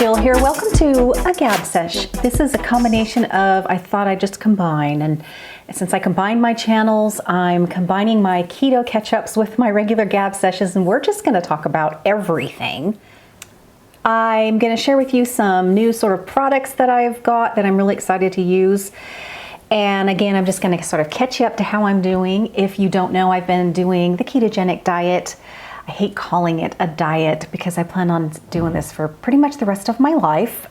Jill here. Welcome to a Gab Sesh. This is a combination of, I thought I'd just combine, and since I combined my channels, I'm combining my Keto Catch-ups with my regular Gab Sessions, and we're just going to talk about everything. I'm going to share with you some new sort of products that I've got that I'm really excited to use. And again, I'm just going to sort of catch you up to how I'm doing. If you don't know, I've been doing the ketogenic diet. I hate calling it a diet because I plan on doing this for pretty much the rest of my life.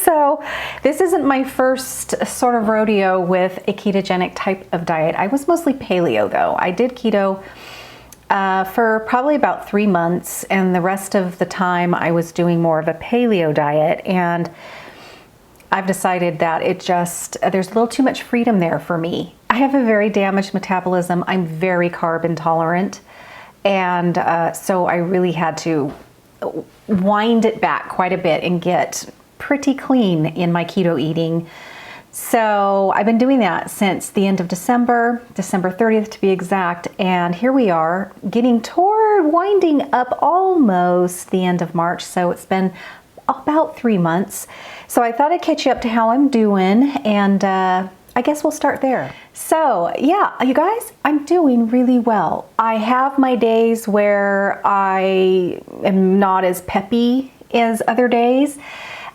So this isn't my first sort of rodeo with a ketogenic type of diet. I was mostly paleo though. I did keto for probably about 3 months, and the rest of the time I was doing more of a paleo diet, and I've decided that there's a little too much freedom there for me. I have a very damaged metabolism. I'm very carb intolerant. And so I really had to wind it back quite a bit and get pretty clean in my keto eating. So I've been doing that since the end of December 30th to be exact. And here we are getting toward winding up almost the end of March. So it's been about 3 months. So I thought I'd catch you up to how I'm doing, and I guess we'll start there. So yeah, you guys, I'm doing really well. I have my days where I am not as peppy as other days.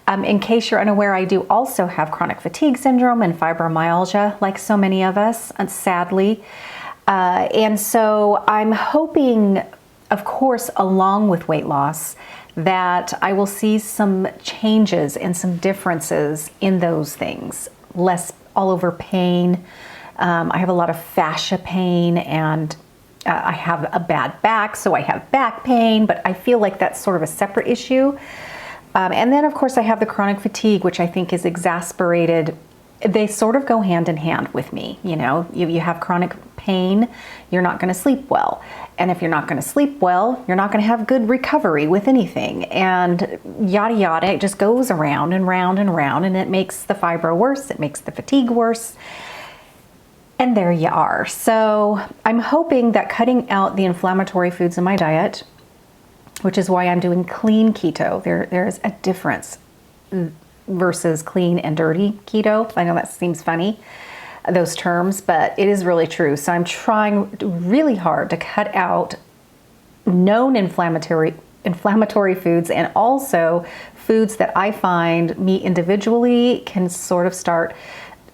In case you're unaware, I do also have chronic fatigue syndrome and fibromyalgia, like so many of us, sadly. And so I'm hoping, of course, along with weight loss, that I will see some changes and some differences in those things. Less all over pain. I have a lot of fascia pain, and I have a bad back, so I have back pain, but I feel like that's sort of a separate issue. And then of course I have the chronic fatigue, which I think is exasperated. They sort of go hand in hand with me. You know, you have chronic pain, you're not going to sleep well. And if you're not going to sleep well, you're not going to have good recovery with anything. And yada yada, it just goes around and round and round, and it makes the fibro worse, it makes the fatigue worse. And there you are. So I'm hoping that cutting out the inflammatory foods in my diet, which is why I'm doing clean keto. There's a difference versus clean and dirty keto. I know that seems funny, those terms, but it is really true. So I'm trying really hard to cut out known inflammatory foods, and also foods that I find me individually can sort of start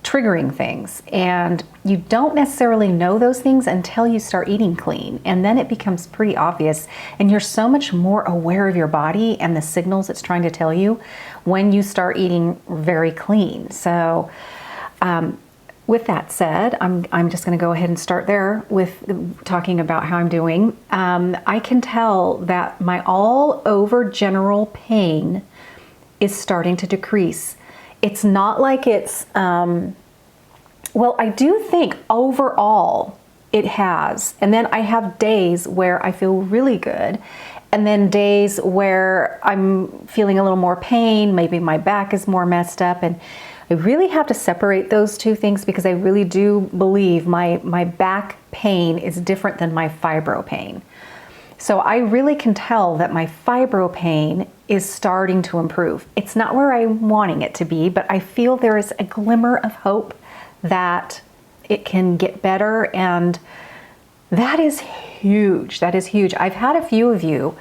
triggering things. And you don't necessarily know those things until you start eating clean, and then it becomes pretty obvious, and you're so much more aware of your body and the signals it's trying to tell you when you start eating very clean. So with that said, I'm just going to go ahead and start there with talking about how I'm doing. I can tell that my all over general pain is starting to decrease. It's not like it's, well, I do think overall it has. And then I have days where I feel really good, and then days where I'm feeling a little more pain, maybe my back is more messed up. And I really have to separate those two things, because I really do believe my back pain is different than my fibro pain. So I really can tell that my fibro pain is starting to improve. It's not where I'm wanting it to be, but I feel there is a glimmer of hope that it can get better, and that is huge. That is huge. I've had a few of you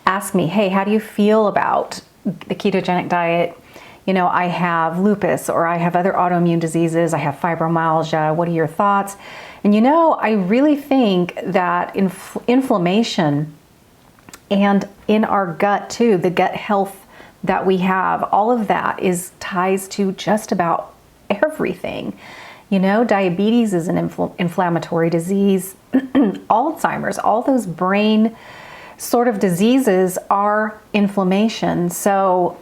ask me, hey, how do you feel about the ketogenic diet? You know, I have lupus, or I have other autoimmune diseases, I have fibromyalgia, what are your thoughts? And you know, I really think that inflammation, and in our gut too, the gut health that we have, all of that ties to just about everything. You know, diabetes is an inflammatory disease. Alzheimer's, all those brain sort of diseases are inflammation. So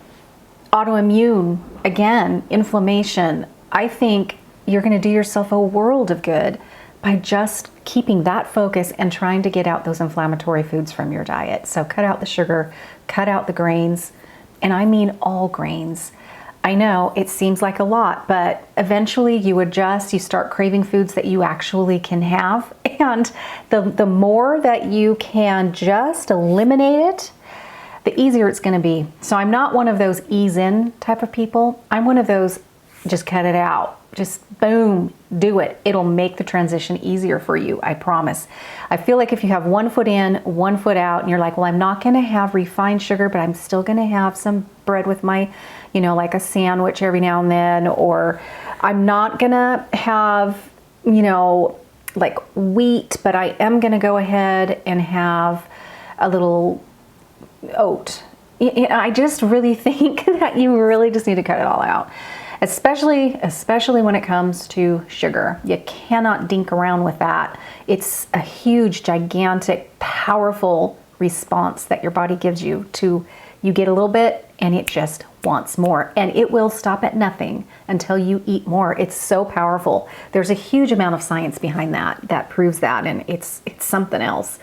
autoimmune, again, inflammation. I think you're going to do yourself a world of good by just keeping that focus and trying to get out those inflammatory foods from your diet. So cut out the sugar, cut out the grains, and I mean all grains. I know it seems like a lot, but eventually you adjust, you start craving foods that you actually can have. And the more that you can just eliminate it, the easier it's going to be. So I'm not one of those ease in type of people. I'm one of those just cut it out. Just boom, do it. It'll make the transition easier for you, I promise. I feel like if you have 1 foot in, 1 foot out, and you're like, well, I'm not going to have refined sugar, but I'm still going to have some bread with my, you know, like a sandwich every now and then, or I'm not going to have, you know, like wheat, but I am going to go ahead and have a little oat. I just really think that you really just need to cut it all out. Especially when it comes to sugar. You cannot dink around with that. It's a huge, gigantic, powerful response that your body gives you to, you get a little bit and it just wants more. And it will stop at nothing until you eat more. It's so powerful. There's a huge amount of science behind that proves that, and it's something else.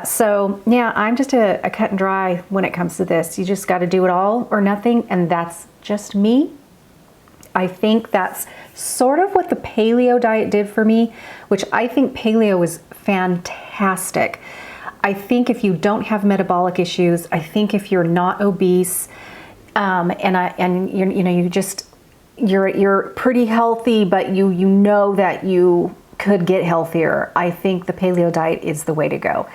So yeah, I'm just a cut and dry when it comes to this. You just got to do it all or nothing, and that's just me. I think that's sort of what the paleo diet did for me, which I think paleo is fantastic. I think if you don't have metabolic issues, I think if you're not obese, and you're pretty healthy, but you know that you could get healthier, I think the paleo diet is the way to go.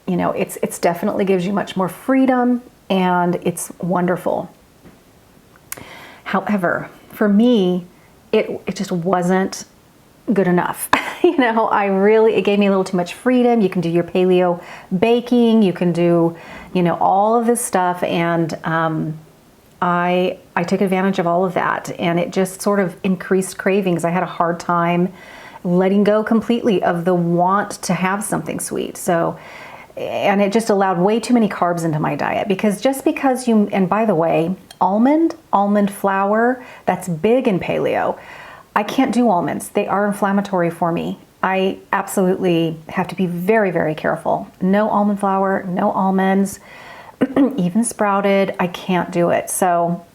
You know, it's definitely gives you much more freedom, and it's wonderful. However, for me, it just wasn't good enough. You know, it gave me a little too much freedom. You can do your paleo baking, you can do, you know, all of this stuff. And I took advantage of all of that, and it just sort of increased cravings. I had a hard time letting go completely of the want to have something sweet. So, and it just allowed way too many carbs into my diet, because and by the way, almond flour, that's big in paleo. I can't do almonds. They are inflammatory for me. I absolutely have to be very, very careful. No almond flour, no almonds, even sprouted, I can't do it. So,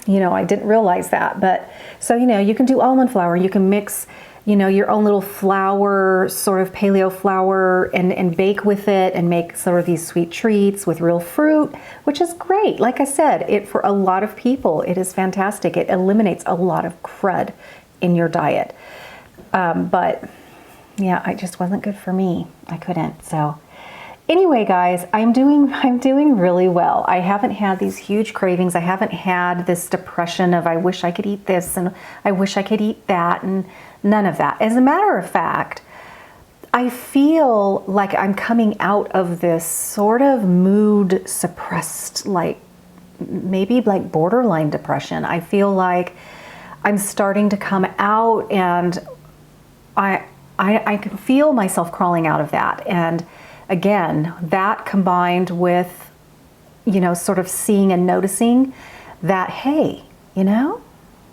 you know, I didn't realize that. But so, you know, you can do almond flour, you can mix, you know, your own little flour, sort of paleo flour, and bake with it and make sort of these sweet treats with real fruit, which is great. Like I said, for a lot of people, it is fantastic. It eliminates a lot of crud in your diet. But yeah, it just wasn't good for me. I couldn't. So anyway, guys, I'm doing really well. I haven't had these huge cravings. I haven't had this depression of I wish I could eat this and I wish I could eat that, and none of that. As a matter of fact, I feel like I'm coming out of this sort of mood suppressed, like maybe like borderline depression. I feel like I'm starting to come out, and I can feel myself crawling out of that. And again, that combined with, you know, sort of seeing and noticing that, hey, you know,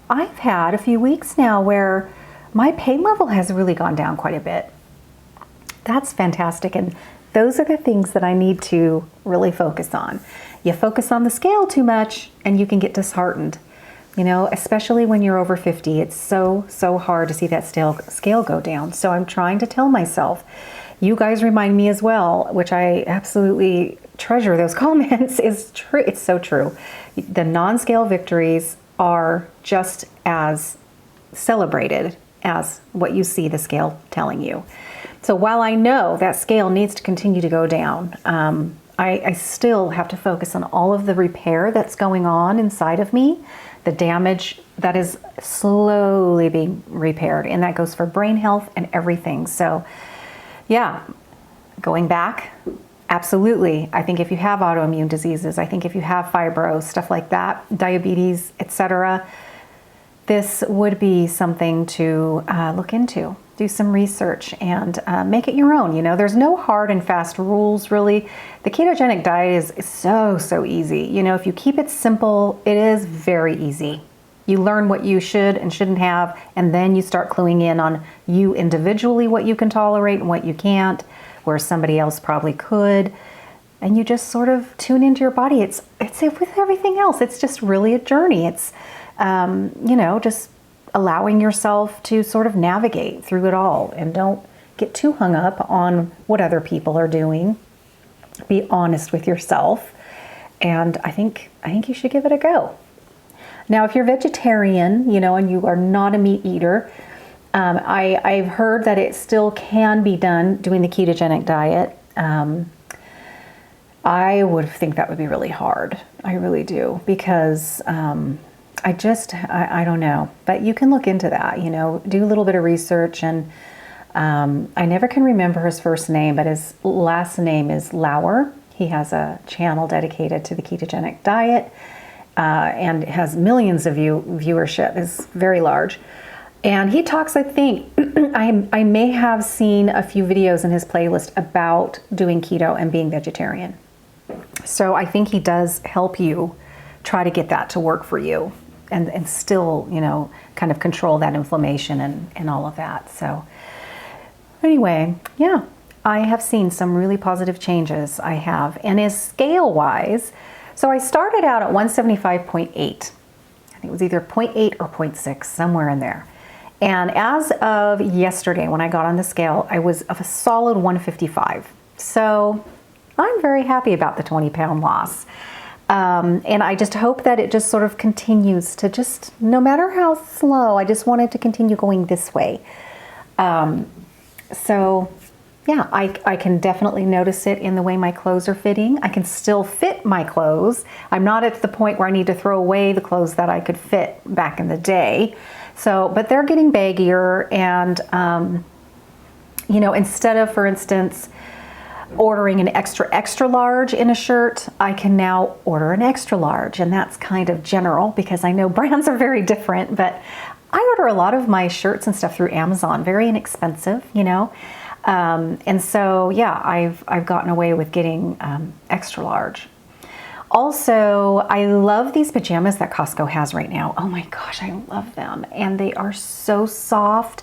I've had a few weeks now where my pain level has really gone down quite a bit. That's fantastic. And those are the things that I need to really focus on. You focus on the scale too much and you can get disheartened. You know, especially when you're over 50, it's so hard to see that scale go down. So I'm trying to tell myself, you guys remind me as well, which I absolutely treasure those comments, is true. It's so true. The non-scale victories are just as celebrated as what you see the scale telling you. So while I know that scale needs to continue to go down, I still have to focus on all of the repair that's going on inside of me, the damage that is slowly being repaired, and that goes for brain health and everything. So yeah, going back, absolutely. I think if you have autoimmune diseases, I think if you have fibro, stuff like that, diabetes, etc., this would be something to look into. Do some research and make it your own. You know, there's no hard and fast rules, really. The ketogenic diet is so easy. You know, if you keep it simple, it is very easy. You learn what you should and shouldn't have, and then you start cluing in on you individually, what you can tolerate and what you can't, where somebody else probably could. And you just sort of tune into your body. It's with everything else. It's just really a journey. It's, you know, just allowing yourself to sort of navigate through it all, and don't get too hung up on what other people are doing. Be honest with yourself And I think you should give it a go. Now, if you're vegetarian, and you are not a meat eater, I've heard that it still can be done doing the ketogenic diet. I would think that would be really hard. I really do, because I don't know. But you can look into that, do a little bit of research. And I never can remember his first name, but his last name is Lauer. He has a channel dedicated to the ketogenic diet and has millions of viewership. Is very large. And he talks, I think, I may have seen a few videos in his playlist about doing keto and being vegetarian. So I think he does help you try to get that to work for you and still, kind of control that inflammation and all of that. So anyway, yeah, I have seen some really positive changes. I have. And as scale-wise, so I started out at 175.8. I think it was either 0.8 or 0.6, somewhere in there. And as of yesterday, when I got on the scale, I was of a solid 155. So I'm very happy about the 20-pound loss. And I just hope that it just sort of continues to just, no matter how slow, I just want it to continue going this way. So yeah, I can definitely notice it in the way my clothes are fitting. I can still fit my clothes. I'm not at the point where I need to throw away the clothes that I could fit back in the day. So, but they're getting baggier, and, instead of, for instance, ordering an extra large in a shirt, I can now order an extra large, and that's kind of general because I know brands are very different, but I order a lot of my shirts and stuff through Amazon, very inexpensive, and so, yeah, I've gotten away with getting extra large. Also, I love these pajamas that Costco has right now. Oh my gosh, I love them. And they are so soft.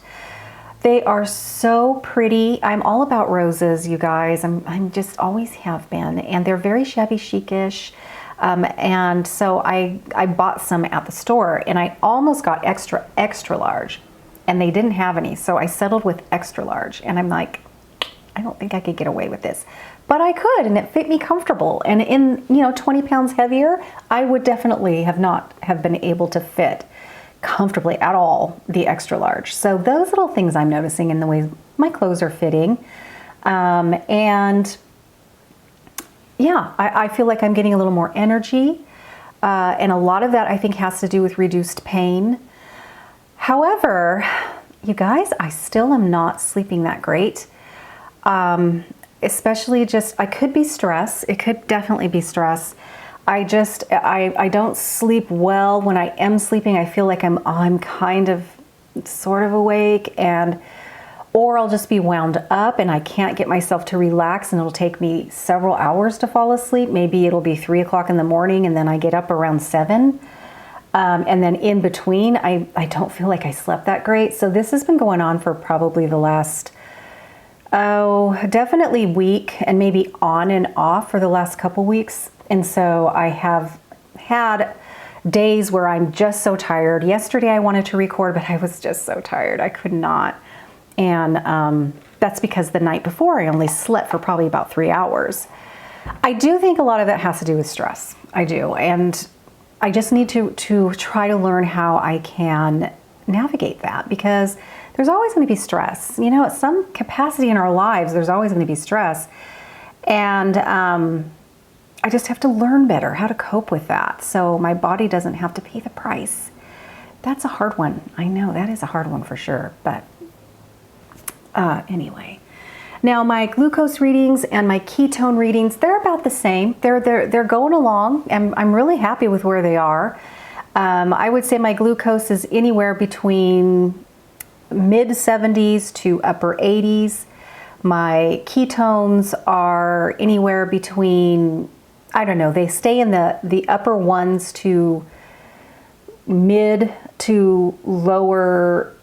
They are so pretty. I'm all about roses, you guys. I'm just always have been. And they're very shabby chic-ish. And so I bought some at the store, and I almost got extra large, and they didn't have any. So I settled with extra large, and I'm like, I don't think I could get away with this. But I could, and it fit me comfortable. And in, 20 pounds heavier, I would definitely not have been able to fit comfortably at all the extra large. So those little things I'm noticing in the way my clothes are fitting. And yeah, I feel like I'm getting a little more energy. And a lot of that I think has to do with reduced pain. However, you guys, I still am not sleeping that great. Especially I could be stress. It could definitely be stress. I don't sleep well. When I am sleeping, I feel like I'm kind of sort of awake, or I'll just be wound up and I can't get myself to relax, and it'll take me several hours to fall asleep. Maybe it'll be 3 o'clock in the morning, and then I get up around 7. And then in between, I don't feel like I slept that great. So this has been going on for probably the last definitely week, and maybe on and off for the last couple weeks. And so I have had days where I'm just so tired. Yesterday I wanted to record, but I was just so tired. I could not. And that's because the night before I only slept for probably about 3 hours. I do think a lot of that has to do with stress. I do. And I just need to try to learn how I can navigate that, because there's always going to be stress. At some capacity in our lives, there's always going to be stress. And I just have to learn better how to cope with that, so my body doesn't have to pay the price. That's a hard one. I know that is a hard one for sure. But anyway, now my glucose readings and my ketone readings, they're about the same. They're going along, and I'm really happy with where they are. I would say my glucose is anywhere between mid 70s to upper 80s. My ketones are anywhere between, I don't know, they stay in the upper 1s to mid to lower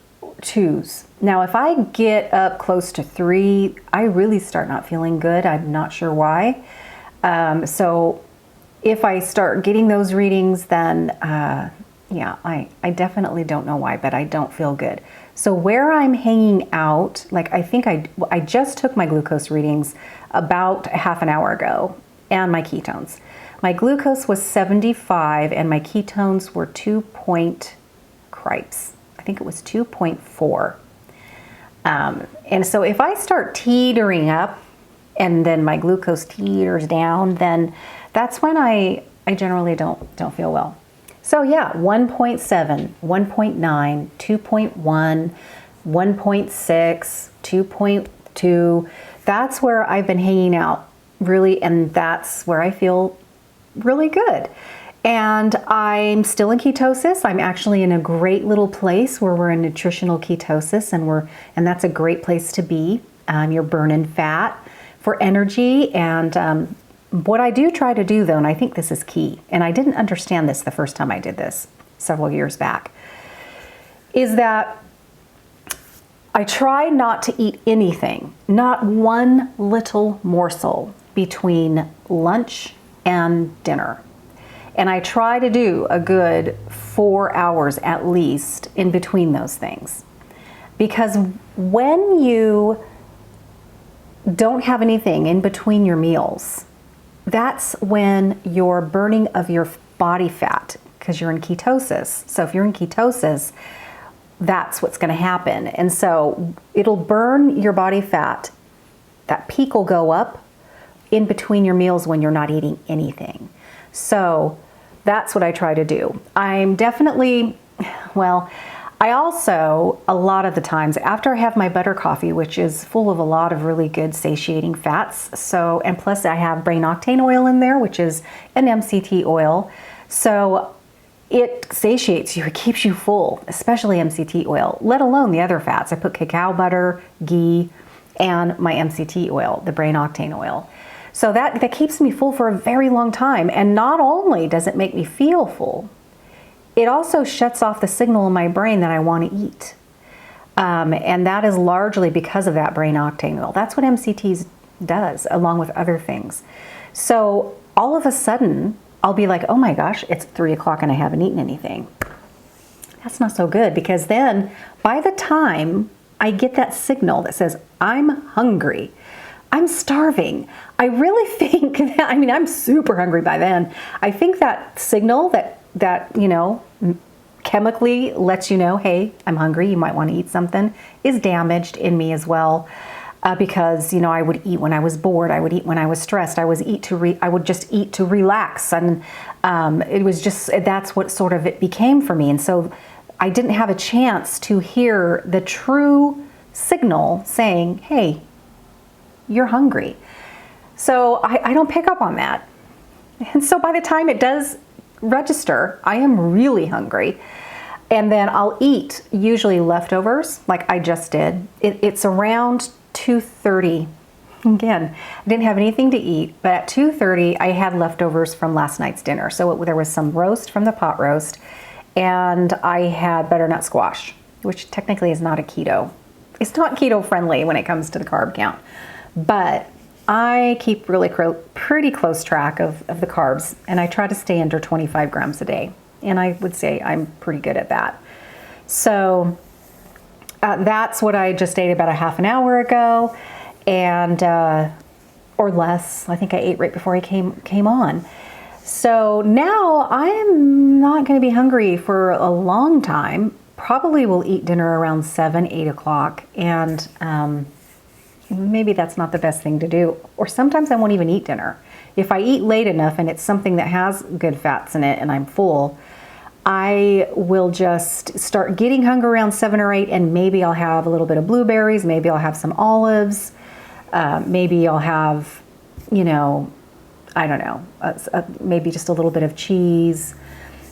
2s. Now, if I get up close to 3, I really start not feeling good. I'm not sure why. So if I start getting those readings, then yeah, I definitely don't know why, but I don't feel good. So where I'm hanging out, like I think I just took my glucose readings about half an hour ago, and my ketones. My glucose was 75 and my ketones were cripes. I think it was 2.4. And so if I start teetering up and then my glucose teeters down, then that's when I generally don't feel well. So yeah, 1.7, 1.9, 2.1, 1.6, 2.2. That's where I've been hanging out really, and that's where I feel really good. And I'm still in ketosis. I'm actually in a great little place where we're in nutritional ketosis, and that's a great place to be. You're burning fat for energy. And what I do try to do though, and I think this is key, and I didn't understand this the first time I did this several years back, is that I try not to eat anything, not one little morsel between lunch and dinner. And I try to do a good 4 hours at least in between those things. Because when you don't have anything in between your meals, that's when you're burning of your body fat, because you're in ketosis. So if you're in ketosis, that's what's going to happen. And so it'll burn your body fat. That peak will go up in between your meals when you're not eating anything. So that's what I try to do. I'm definitely, well, I also, a lot of the times, after I have my butter coffee, which is full of a lot of really good satiating fats, so, and plus I have brain octane oil in there, which is an MCT oil. So it satiates you, it keeps you full, especially MCT oil, let alone the other fats. I put cacao butter, ghee, and my MCT oil, the brain octane oil. So that keeps me full for a very long time. And not only does it make me feel full, it also shuts off the signal in my brain that I want to eat. And that is largely because of that brain octane oil. That's what MCT does, along with other things. So all of a sudden, I'll be like, oh my gosh, it's 3 o'clock and I haven't eaten anything. That's not so good, because then by the time I get that signal that says, I'm hungry, I'm starving, I really think that, I mean, I'm super hungry by then. I think that signal that you know, chemically lets you know, hey, I'm hungry, you might want to eat something, is damaged in me as well. Because, you know, I would eat when I was bored, I would eat when I was stressed, I would just eat to relax. And it was just, that's what sort of it became for me. And so I didn't have a chance to hear the true signal saying, hey, you're hungry. So I don't pick up on that. And so by the time it does register, I am really hungry. And then I'll eat usually leftovers, like I just did. It's around 2:30. Again, I didn't have anything to eat, but at 2:30 I had leftovers from last night's dinner. So there was some roast from the pot roast, and I had butternut squash, which technically is not a keto. It's not keto friendly when it comes to the carb count, but I keep really pretty close track of the carbs, and I try to stay under 25 grams a day. And I would say I'm pretty good at that. So that's what I just ate about a half an hour ago, and or less. I think I ate right before I came on. So now I am not going to be hungry for a long time. Probably will eat dinner around 7, 8 o'clock, and maybe that's not the best thing to do. Or sometimes I won't even eat dinner. If I eat late enough and it's something that has good fats in it and I'm full, I will just start getting hungry around 7 or 8, and maybe I'll have a little bit of blueberries, maybe I'll have some olives, maybe I'll have, you know, I don't know, maybe just a little bit of cheese,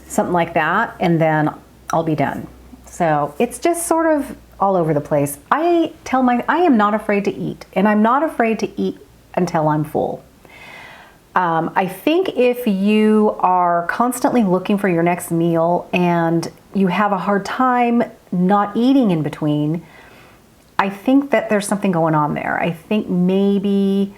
something like that, and then I'll be done. So it's just sort of all over the place. I am not afraid to eat, and I'm not afraid to eat until I'm full. I think if you are constantly looking for your next meal and you have a hard time not eating in between, I think that there's something going on there. I think maybe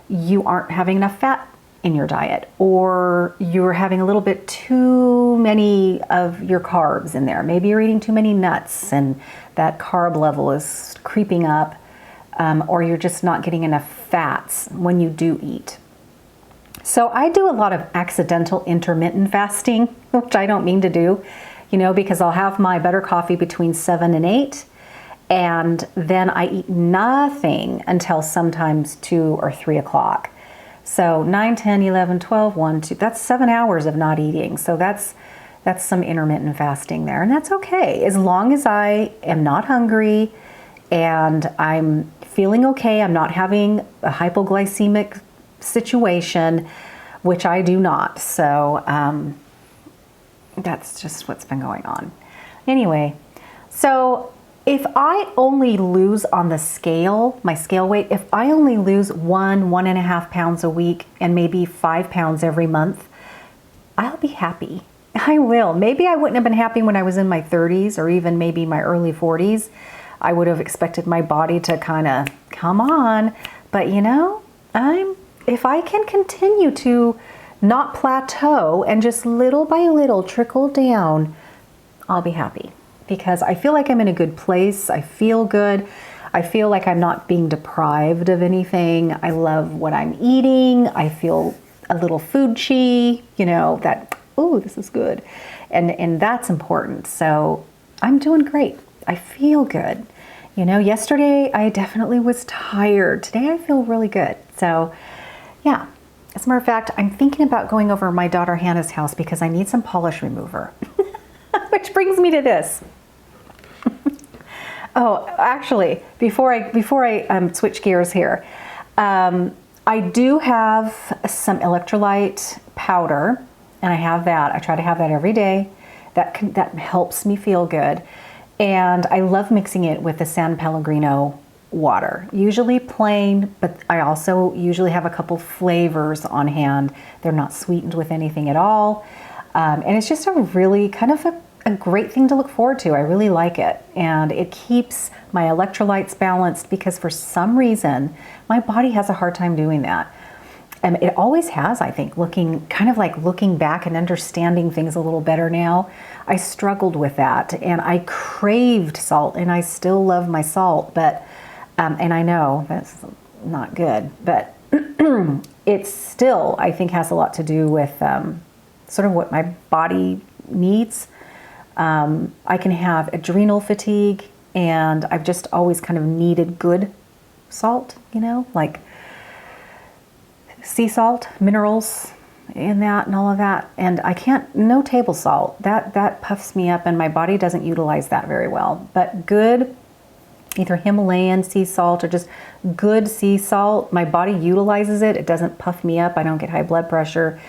you aren't having enough fat in your diet, or you're having a little bit too many of your carbs in there. Maybe you're eating too many nuts and that carb level is creeping up, or you're just not getting enough fats when you do eat. So I do a lot of accidental intermittent fasting, which I don't mean to do, you know, because I'll have my butter coffee between 7 and 8, and then I eat nothing until sometimes 2 or 3 o'clock. So 9, 10, 11, 12, 1, 2, that's 7 hours of not eating. So that's some intermittent fasting there, and that's okay. As long as I am not hungry and I'm feeling okay, I'm not having a hypoglycemic situation, which I do not. So that's just what's been going on. Anyway, so if I only lose on the scale, my scale weight, if I only lose 1.5 pounds a week and maybe 5 pounds every month, I'll be happy. I will. Maybe I wouldn't have been happy when I was in my 30s or even maybe my early 40s. I would have expected my body to kind of come on. But you know, if I can continue to not plateau and just little by little trickle down, I'll be happy. Because I feel like I'm in a good place. I feel good. I feel like I'm not being deprived of anything. I love what I'm eating. I feel a little food chi, you know, that, oh, this is good. And that's important. So I'm doing great. I feel good. You know, yesterday I definitely was tired. Today I feel really good. So yeah, as a matter of fact, I'm thinking about going over to my daughter Hannah's house because I need some polish remover. Which brings me to this. Oh, actually, before I switch gears here, I do have some electrolyte powder, and I have that. I try to have that every day. That helps me feel good, and I love mixing it with the San Pellegrino water. Usually plain, but I also usually have a couple flavors on hand. They're not sweetened with anything at all, and it's just a really kind of a great thing to look forward to. I really like it, and it keeps my electrolytes balanced because for some reason my body has a hard time doing that. And it always has, I think, looking back and understanding things a little better now. I struggled with that, and I craved salt, and I still love my salt, but and I know that's not good, but it still, I think, has a lot to do with sort of what my body needs. I can have adrenal fatigue, and I've just always kind of needed good salt, you know, like sea salt, minerals in that and all of that. And I can't, no table salt, that puffs me up, and my body doesn't utilize that very well. But good, either Himalayan sea salt or just good sea salt, my body utilizes it. It doesn't puff me up. I don't get high blood pressure.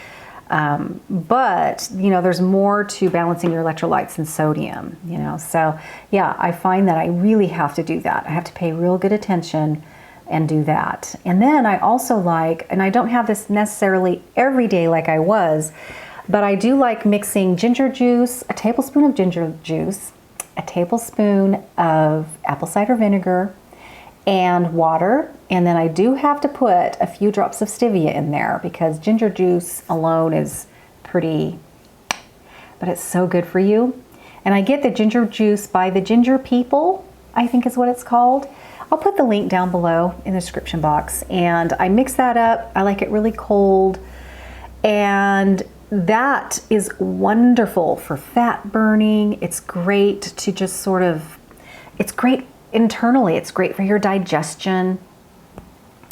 But you know, there's more to balancing your electrolytes than sodium, you know. So yeah, I find that I really have to do that. I have to pay real good attention and do that. And then I also like, and I don't have this necessarily every day like I was, but I do like mixing ginger juice, a tablespoon of ginger juice, a tablespoon of apple cider vinegar, and water. And then I do have to put a few drops of stevia in there because ginger juice alone is pretty, but it's so good for you. And I get the ginger juice by the Ginger People, I think is what it's called. I'll put the link down below in the description box. And I mix that up. I like it really cold. And that is wonderful for fat burning. It's great to just sort of, it's great internally. It's great for your digestion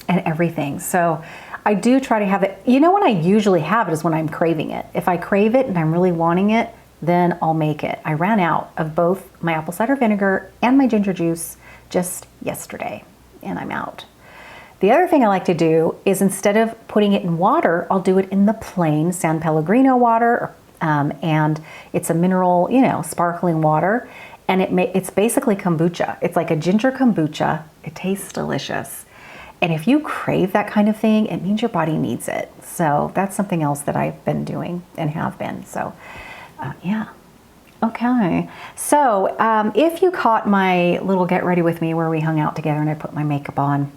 and everything. So I do try to have it. You know, when I usually have it is when I'm craving it. If I crave it and I'm really wanting it, then I'll make it. I ran out of both my apple cider vinegar and my ginger juice just yesterday, and I'm out. The other thing I like to do is instead of putting it in water, I'll do it in the plain San Pellegrino water, and it's a mineral, you know, sparkling water, and it's basically kombucha. It's like a ginger kombucha. It tastes delicious. And if you crave that kind of thing, it means your body needs it. So that's something else that I've been doing and have been. So yeah. Okay. So if you caught my little get ready with me where we hung out together and I put my makeup on,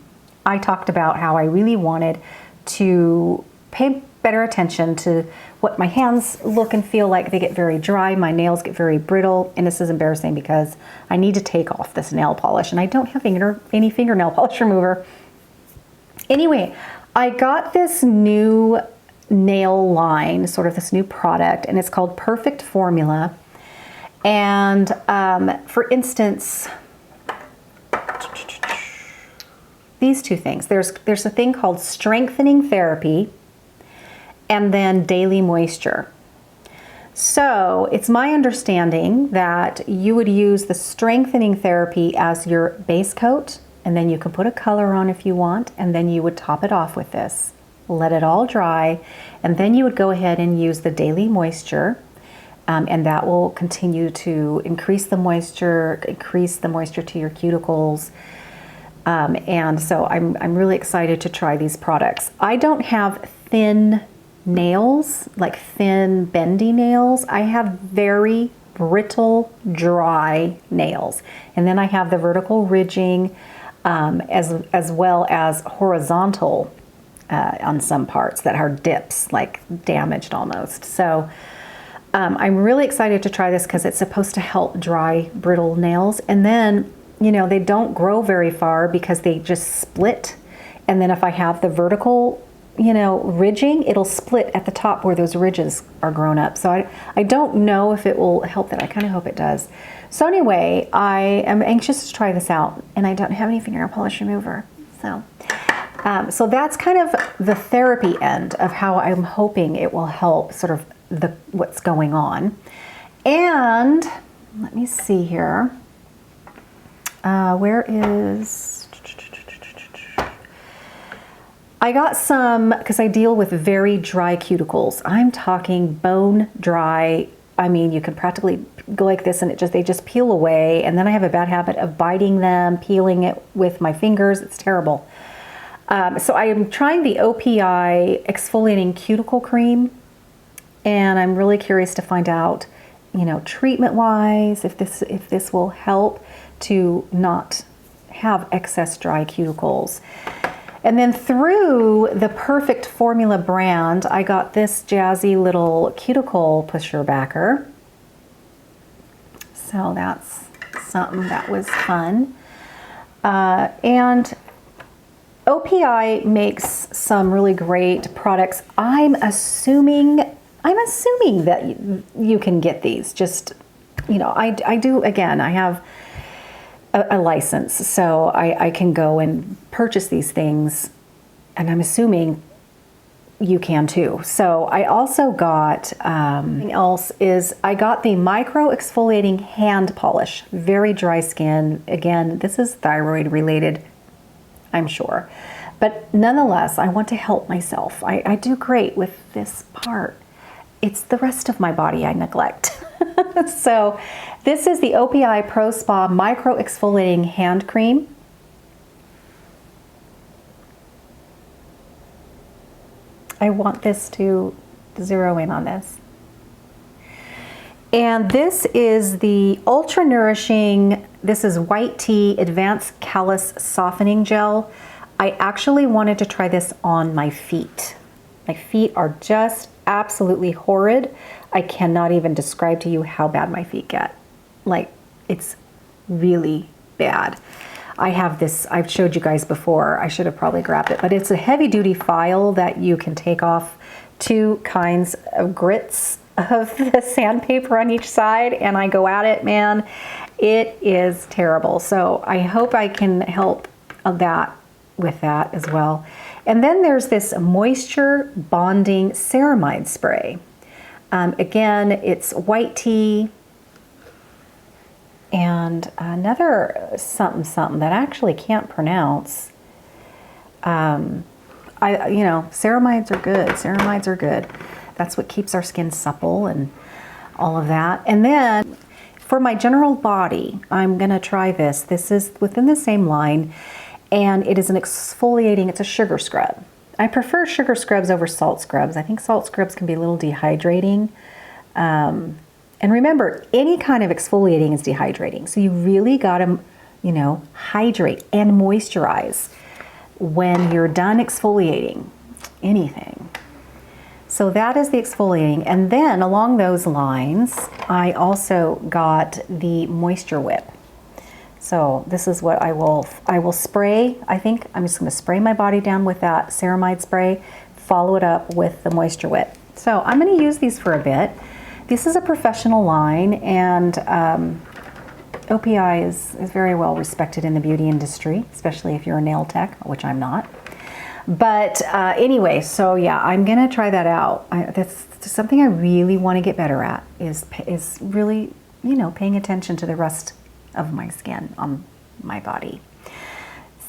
I talked about how I really wanted to pay better attention to what my hands look and feel like. They get very dry, my nails get very brittle, and this is embarrassing because I need to take off this nail polish and I don't have any fingernail polish remover. Anyway, I got this new nail line, sort of this new product, and it's called Perfect Formula. And for instance, these two things, there's a thing called Strengthening Therapy and then Daily Moisture. So it's my understanding that you would use the Strengthening Therapy as your base coat, and then you can put a color on if you want, and then you would top it off with this. Let it all dry, and then you would go ahead and use the Daily Moisture, and that will continue to increase the moisture to your cuticles. And so I'm really excited to try these products. I don't have thin nails, like thin bendy nails. I have very brittle, dry nails. And then I have the vertical ridging, as well as horizontal on some parts that are dips, like damaged almost. So I'm really excited to try this because it's supposed to help dry, brittle nails. And then, you know, they don't grow very far because they just split. And then if I have the vertical, you know, ridging, it'll split at the top where those ridges are grown up. So I don't know if it will help that. I kind of hope it does. So anyway, I am anxious to try this out, and I don't have any fingernail polish remover. So that's kind of the therapy end of how I'm hoping it will help sort of what's going on. And let me see here. Where is... I got some, because I deal with very dry cuticles. I'm talking bone dry. I mean, you can practically go like this and they just peel away. And then I have a bad habit of biting them, peeling it with my fingers. It's terrible. So I am trying the OPI exfoliating cuticle cream, and I'm really curious to find out, you know, treatment-wise, if this will help to not have excess dry cuticles. And then through the Perfect Formula brand, I got this jazzy little cuticle pusher backer. So that's something that was fun. And OPI makes some really great products. I'm assuming that you can get these. Just, you know, I do, again, I have a license, so I can go and purchase these things, and I'm assuming you can too. So I also got, something else is I got the Micro-exfoliating hand polish, very dry skin. Again, this is thyroid related, I'm sure. But nonetheless, I want to help myself. I do great with this part. It's the rest of my body I neglect. So this is the OPI Pro Spa Micro-exfoliating hand cream. I want this to zero in on this. And this is the Ultra Nourishing, this is White Tea Advanced Callus Softening Gel. I actually wanted to try this on my feet. My feet are just absolutely horrid. I cannot even describe to you how bad my feet get. Like, it's really bad. I have this, I've showed you guys before. I should have probably grabbed it, but it's a heavy duty file that you can take off 2 kinds of grits of the sandpaper on each side, and I go at it, man. It is terrible. So I hope I can help with that as well. And then there's this moisture bonding ceramide spray. Again, it's white tea and another something that I actually can't pronounce. You know, ceramides are good. Ceramides are good. That's what keeps our skin supple and all of that. And then for my general body, I'm gonna try this. This is within the same line, and it is an exfoliating, it's a sugar scrub. I prefer sugar scrubs over salt scrubs. I think salt scrubs can be a little dehydrating. And remember, any kind of exfoliating is dehydrating. So you really gotta, you know, hydrate and moisturize when you're done exfoliating anything. So that is the exfoliating. And then along those lines, I also got the Moisture Whip. So this is what I will spray. I think I'm just gonna spray my body down with that ceramide spray, follow it up with the Moisture Whip. So I'm going to use these for a bit. This is a professional line, and OPI is very well respected in the beauty industry, especially if you're a nail tech, which I'm not. But anyway, so yeah, I'm going to try that out. That's something I really want to get better at, is really, you know, paying attention to the rest of my skin on my body.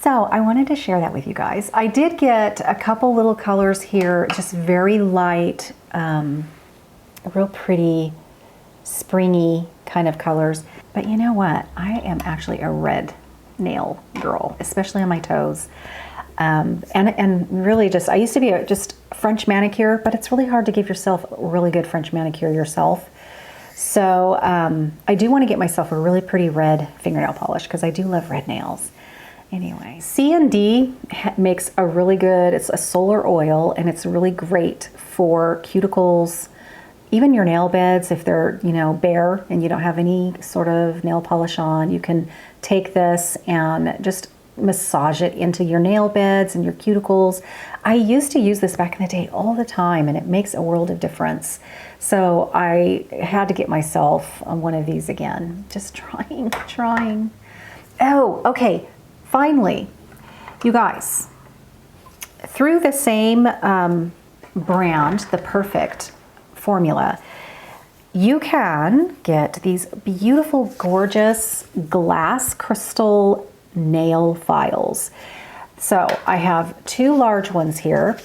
So I wanted to share that with you guys. I did get a couple little colors here, just very light, real pretty, springy kind of colors. But you know what? I am actually a red nail girl, especially on my toes. And really just, I used to be just French manicure, but it's really hard to give yourself a really good French manicure yourself. So I do want to get myself a really pretty red fingernail polish because I do love red nails. Anyway, C&D makes a really good, it's a solar oil, and it's really great for cuticles, even your nail beds. If they're, you know, bare and you don't have any sort of nail polish on, you can take this and just massage it into your nail beds and your cuticles. I used to use this back in the day all the time, and it makes a world of difference. So I had to get myself one of these again. Just trying. Oh, okay. Finally, you guys, through the same brand, the Perfect formula, you can get these beautiful, gorgeous glass crystal nail files. So I have two large ones here,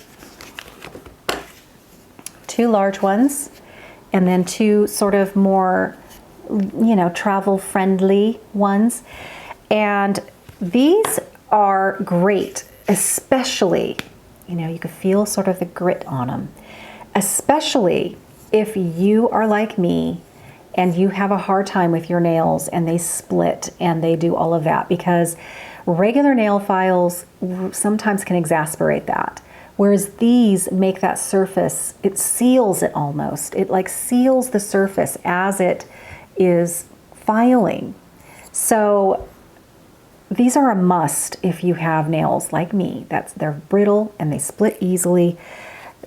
and then two sort of more, you know, travel friendly ones. And these are great, especially, you know, you can feel sort of the grit on them, especially if you are like me and you have a hard time with your nails and they split and they do all of that, because regular nail files sometimes can exasperate that. Whereas these make that surface, it seals it almost. It like seals the surface as it is filing. So these are a must if you have nails like me. They're brittle and they split easily.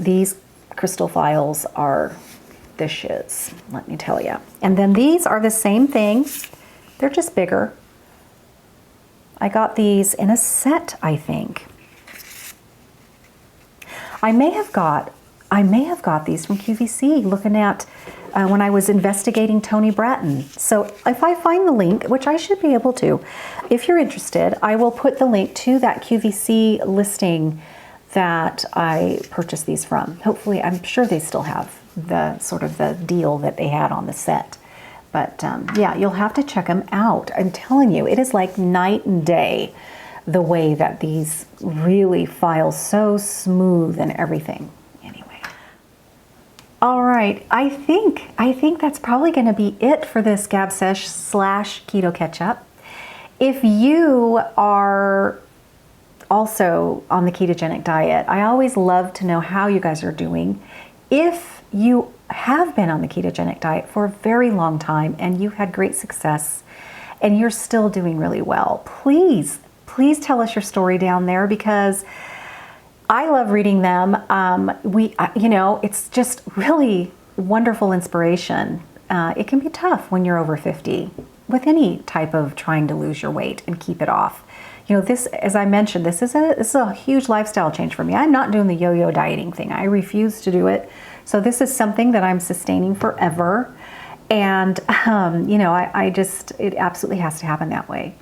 These crystal files are the shiz, let me tell you. And then these are the same thing. They're just bigger. I got these in a set, I think. I may have got these from QVC, looking at when I was investigating Tony Bratton. So if I find the link, which I should be able to, if you're interested, I will put the link to that QVC listing that I purchased these from. Hopefully, I'm sure they still have the sort of the deal that they had on the set. But yeah, you'll have to check them out. I'm telling you, it is like night and day, the way that these really file so smooth and everything. Anyway. All right, I think that's probably going to be it for this Gab Sesh / Keto Catch-up. If you are also on the ketogenic diet, I always love to know how you guys are doing. If you have been on the ketogenic diet for a very long time and you've had great success and you're still doing really well, please tell us your story down there, because I love reading them. You know, it's just really wonderful inspiration. It can be tough when you're over 50 with any type of trying to lose your weight and keep it off. You know, this, as I mentioned, this is a huge lifestyle change for me. I'm not doing the yo-yo dieting thing. I refuse to do it. So this is something that I'm sustaining forever. And, you know, it absolutely has to happen that way.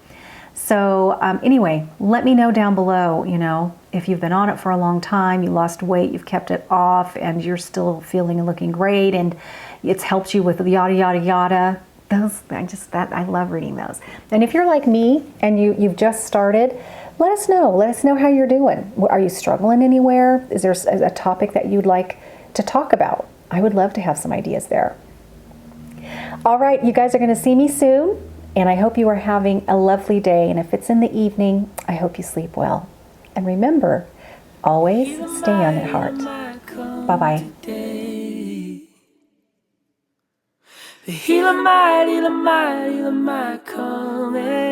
So anyway, let me know down below, you know, if you've been on it for a long time, you lost weight, you've kept it off, and you're still feeling and looking great, and it's helped you with yada, yada, yada. I love reading those. And if you're like me and you've just started, let us know. Let us know how you're doing. Are you struggling anywhere? Is there a topic that you'd like to talk about? I would love to have some ideas there. All right, you guys are going to see me soon, and I hope you are having a lovely day. And if it's in the evening, I hope you sleep well. And remember, always stay young at heart. Bye-bye. The healer might coming.